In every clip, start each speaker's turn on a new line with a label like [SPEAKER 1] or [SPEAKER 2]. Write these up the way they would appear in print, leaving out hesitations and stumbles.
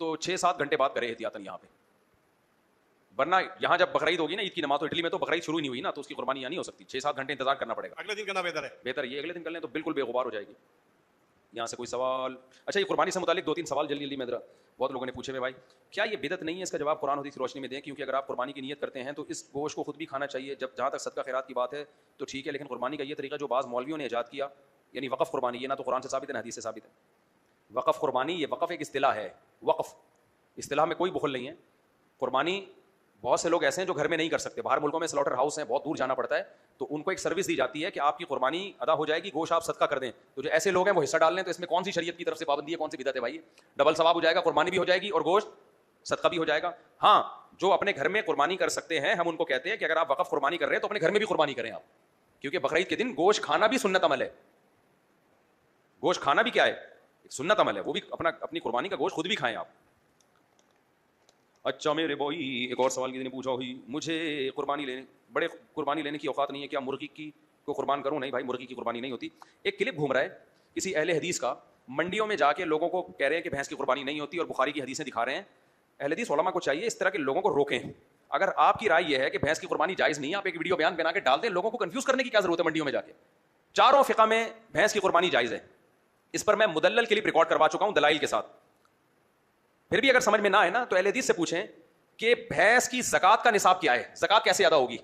[SPEAKER 1] تو 6-7 گھنٹے بعد کرے احتیاطاً یہاں پہ، ورنہ یہاں جب بقرعید ہوگی نا عید کی نماز، تو اٹلی میں تو بقرعید شروع نہیں ہوئی نا، تو اس کی قربانی یہاں نہیں ہو سکتی، 7 گھنٹے انتظار کرنا پڑے گا.
[SPEAKER 2] اگلے دن کرنا بہتر ہے.
[SPEAKER 1] بہتر یہ اگلے دن کر لیں تو بالکل بے غبار ہو جائے گی. یہاں سے کوئی سوال؟ اچھا یہ قربانی سے متعلق 2-3 سوال جلدی جلدی میں ذرا، بہت لوگوں نے پوچھے ہوئے بھائی کیا یہ بدعت نہیں ہے؟ اس کا جواب قرآن حدیث کی روشنی میں دیں، کیونکہ اگر آپ قربانی کی نیت کرتے ہیں تو اس گوشت کو خود بھی کھانا چاہیے. جہاں تک صدقہ خیرات کی بات ہے تو ٹھیک ہے، لیکن قربانی کا یہ طریقہ جو بعض مولویوں نے ایجاد کیا، یعنی وقف قربانی، یہ نہ تو قرآن سے ثابت ہے نہ حدیث سے ثابت ہے. وقف قربانی، یہ وقف ایک اصطلاح ہے، وقف اصطلاح میں کوئی بخل نہیں ہے. قربانی بہت سے لوگ ایسے ہیں جو گھر میں نہیں کر سکتے، باہر ملکوں میں سلاٹر ہاؤس ہیں، بہت دور جانا پڑتا ہے، تو ان کو ایک سروس دی جاتی ہے کہ آپ کی قربانی ادا ہو جائے گی، گوشت آپ صدقہ کر دیں. تو جو ایسے لوگ ہیں وہ حصہ ڈال لیں. تو اس میں کون سی شریعت کی طرف سے پابندی ہے، کون سی بدعت ہے بھائی؟ ڈبل ثواب ہو جائے گا، قربانی بھی ہو جائے گی اور گوشت صدقہ بھی ہو جائے گا. ہاں جو اپنے گھر میں قربانی کر سکتے ہیں، ہم ان کو کہتے ہیں کہ اگر آپ وقف قربانی کر رہے ہیں تو اپنے گھر میں بھی قربانی کریں آپ، کیونکہ بقرعید کے دن گوشت کھانا بھی سنت عمل ہے. گوشت کھانا بھی کیا ہے؟ ایک سنت عمل ہے، وہ بھی اپنی قربانی کا گوشت خود بھی کھائیں آپ. اچھا میرے بھائی ایک اور سوال کسی نے پوچھا ہوئی، مجھے قربانی لینے کی اوقات نہیں ہے، کیا مرغی کی کو قربان کروں؟ نہیں بھائی، مرغی کی قربانی نہیں ہوتی. ایک کلپ گھوم رہا ہے کسی اہل حدیث کا، منڈیوں میں جا کے لوگوں کو کہہ رہے ہیں کہ بھینس کی قربانی نہیں ہوتی اور بخاری کی حدیثیں دکھا رہے ہیں. اہل حدیث علماء کو چاہیے اس طرح کے لوگوں کو روکیں. اگر آپ کی رائے یہ ہے کہ بھینس کی قربانی جائز نہیں ہے، آپ ایک ویڈیو بیان بنا کے ڈال دیں، لوگوں کو کنفیوز کرنے کی کیا ضرورت ہے منڈیوں میں جا کے. چاروں فقہ میں بھینس کی قربانی جائز ہے. اس پر میں مدلل کلپ ریکارڈ کروا چکا ہوں دلائل کے ساتھ. پھر بھی اگر سمجھ میں نہ آئے نا تو اہل حدیث سے پوچھیں کہ بھینس کی زکات کا نصاب کیا ہے، زکات کیسے ادا ہوگی.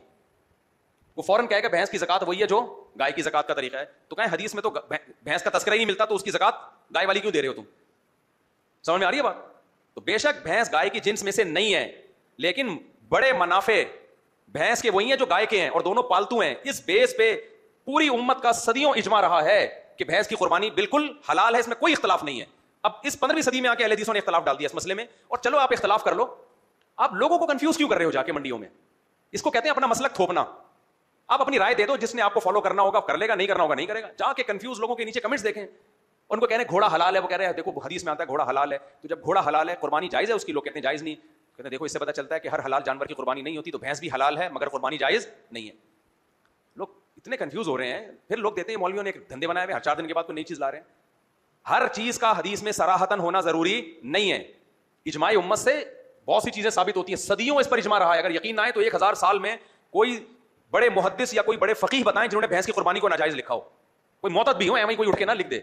[SPEAKER 1] وہ فوراً کہے گا بھینس کی زکات وہی ہے جو گائے کی زکات کا طریقہ ہے. تو کہیں حدیث میں تو بھینس کا تذکرہ ہی نہیں ملتا، تو اس کی زکات گائے والی کیوں دے رہے ہو تم؟ سمجھ میں آ رہی ہے بات؟ تو بے شک بھینس گائے کی جنس میں سے نہیں ہے، لیکن بڑے منافع بھینس کے وہی ہیں جو گائے کے ہیں، اور دونوں پالتو ہیں. اس بیس پہ پوری امت کا صدیوں اجماع رہا ہے کہ بھینس کی قربانی بالکل حلال ہے، اس میں کوئی اختلاف نہیں ہے. اب اس 15ویں صدی میں آ کے اہل حدیثوں نے اختلاف ڈال دیا اس مسئلے میں، اور چلو آپ اختلاف کر لو. آپ لوگوں کو کنفیوز کیوں کر رہے ہو جا کے منڈیوں میں؟ اس کو کہتے ہیں اپنا مسلک تھوپنا. آپ اپنی رائے دے دو، جس نے آپ کو فالو کرنا ہوگا کر لے گا، نہیں کرنا ہوگا نہیں کرے گا. جا کے کنفیوز لوگوں کے نیچے کمنٹس دیکھیں، ان کو کہنے گھوڑا حلال ہے، وہ کہہ رہے ہیں دیکھو حدیث میں آتا ہے گھوڑا حلال ہے. تو جب گھوڑا حلال ہے قربانی جائز ہے اس کی، لوگ کہتے ہیں جائز نہیں. کہتے ہیں دیکھو اس سے پتہ چلتا ہے کہ ہر حلال جانور کی قربانی نہیں ہوتی، تو بھینس بھی حلال ہے مگر قربانی جائز نہیں ہے. لوگ اتنے کنفیوز ہو رہے ہیں. پھر لوگ دیتے ہیں مولویوں نے ایک دھندے بنائے ہوئے، ہر 4 دن کے بعد کوئی نئی چیز لا رہے ہیں. ہر چیز کا حدیث میں صراحتاً ہونا ضروری نہیں ہے. اجماع امت سے بہت سی چیزیں ثابت ہوتی ہیں، صدیوں اس پر اجماع رہا ہے. اگر یقین نہ آئے تو 1000 سال میں کوئی بڑے محدث یا کوئی بڑے فقیہ بتائیں جنہوں نے بھینس کی قربانی کو ناجائز لکھا ہو. کوئی معتد بھی ہو، ایویں کوئی اٹھ کے نہ لکھ دے،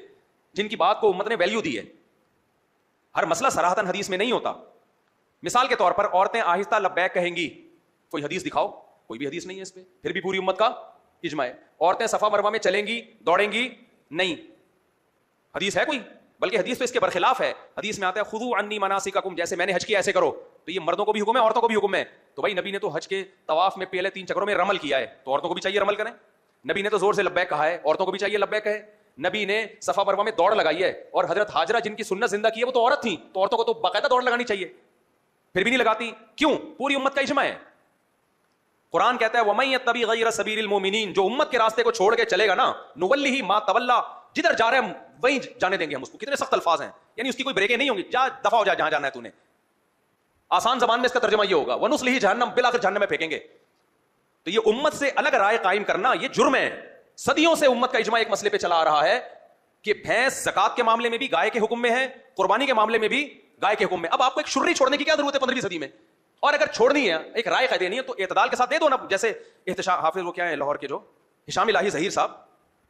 [SPEAKER 1] جن کی بات کو امت نے ویلیو دی ہے. ہر مسئلہ صراحتاً حدیث میں نہیں ہوتا. مثال کے طور پر عورتیں آہستہ لبیک کہیں گی، کوئی حدیث دکھاؤ، کوئی بھی حدیث نہیں ہے اس پہ. پھر بھی پوری امت کا اجماع ہے. عورتیں صفا مروہ میں چلیں گی دوڑیں گی، نہیں حدیث ہے کوئی؟ بلکہ حدیث تو اس کے برخلاف ہے. حدیث میں آتا ہے خذوا عنی مناسککم، جیسے میں نے حج کیا ایسے کرو. تو یہ مردوں کو بھی حکم ہے عورتوں کو بھی حکم ہے. تو بھائی نبی نے تو حج کے طواف میں پہلے 3 چکروں میں رمل کیا ہے، تو عورتوں کو بھی چاہیے رمل کریں. نبی نے تو زور سے لبیک کہا ہے، عورتوں کو بھی چاہیے لبیک کہے. نبی نے صفا مروہ میں دوڑ لگائی ہے، اور حضرت ہاجرہ جن کی سنت زندہ کی ہے وہ تو عورت تھیں، تو عورتوں کو تو باقاعدہ دوڑ لگانی چاہیے. پھر بھی نہیں لگاتی، کیوں؟ پوری امت کا اجماع ہے. قرآن کہتا ہے وَمَن يَتَّبِغْ غَيْرَ سَبِيلِ الْمُؤْمِنِينَ، جو امت کے راستے کو چھوڑ کے چلے گا نا، نُوَلِّهِ مَا تَوَلَّى، جدھر جا رہے ہیں وہیں جانے دیں گے ہم اس کو. کتنے سخت الفاظ ہیں، یعنی اس کی کوئی بریکیں نہیں ہوں گی. جا دفع ہو جا جہاں جانا ہے تو نے. آسان زبان میں اس کا ترجمہ یہ ہوگا وَنُصْلِهِ جہنم، بالآخر جہنم میں پھینکیں گے. تو یہ امت سے الگ رائے قائم کرنا یہ جرم ہے. صدیوں سے امت کا اجماع ایک مسئلے پہ چلا آ رہا ہے کہ بھینس زکات کے معاملے میں بھی گائے کے حکم میں ہے، قربانی کے معاملے میں بھی گائے کے حکم میں. اب آپ کو ایک شرری چھوڑنے کی کیا ضرورت ہے 15ویں صدی میں؟ اور اگر چھوڑنی ہے، ایک رائے قائم دینی ہے، تو اعتدال کے ساتھ دے دو نا. جیسے احتشام حافظ وہ کیا ہے لاہور کے جو ہشام الہی ظہیر صاحب،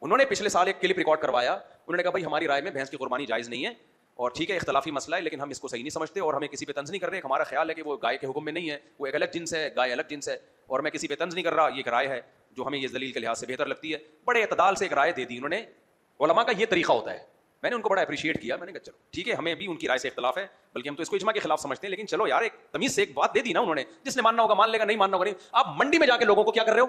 [SPEAKER 1] انہوں نے پچھلے سال ایک کلپ ریکارڈ کروایا. انہوں نے کہا بھائی ہماری رائے میں بھینس کی قربانی جائز نہیں ہے، اور ٹھیک ہے اختلافی مسئلہ ہے لیکن ہم اس کو صحیح نہیں سمجھتے اور ہمیں کسی پہ طنز نہیں کر رہے. ہمارا خیال ہے کہ وہ گائے کے حکم میں نہیں ہے، وہ ایک الگ جنس ہے، گائے الگ جنس ہے، اور میں کسی پہ طنز نہیں کر رہا. یہ ایک رائے ہے جو ہمیں یہ دلیل کے لحاظ سے بہتر لگتی ہے. بڑے اعتدال سے ایک رائے دے دی انہوں نے. علماء کا یہ طریقہ ہوتا ہے. میں نے ان کو بڑا اپریشیٹ کیا. میں نے کہا چلو ٹھیک ہے، ہمیں بھی ان کی رائے سے اختلاف ہے، بلکہ ہم تو اس کو اجماع کے خلاف سمجھتے ہیں، لیکن چلو یار ایک تمیز سے ایک بات دے دی نا انہوں نے. جس نے ماننا ہوگا مان لے گا، نہیں ماننا ہوگا نہیں. آپ منڈی میں جا کے لوگوں کو کیا کر رہے ہو؟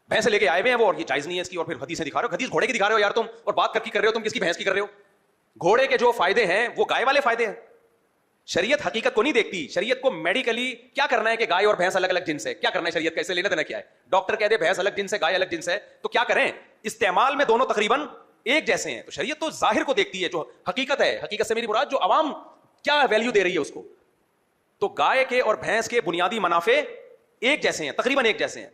[SPEAKER 1] بھینس لے کے آئے ہوئے ہیں وہ، اور یہ جائز نہیں ہے اس کی، اور پھر حدیثیں دکھا رہے ہو. حدیث گھوڑے کی دکھا رہے ہو یار تم، اور بات کر کی کر رہے ہو تم، کس کی بھینس کی کر رہے ہو؟ گھوڑے کے جو فائدے ہیں وہ گائے والے فائدے ہیں. شریعت حقیقت کو نہیں دیکھتی. شریعت کو میڈیکلی کیا کرنا ہے کہ گائے اور بھینس الگ الگ جنس ہے، کیا کرنا ہے شریعت کا؟ اس سے لینا دینا کیا ہے؟ ڈاکٹر کہہ دے بھینس الگ جنس ہے گائے الگ جنس ہے تو کیا کریں؟ استعمال میں دونوں تقریباً ایک جیسے ہیں. تو شریعت تو ظاہر کو دیکھتی ہے، جو حقیقت ہے. حقیقت سے میری مراد جو عوام کیا ویلیو دے رہی ہے اس کو. تو گائے کے اور بھینس کے بنیادی منافع ایک جیسے ہیں، تقریباً ایک جیسے ہیں.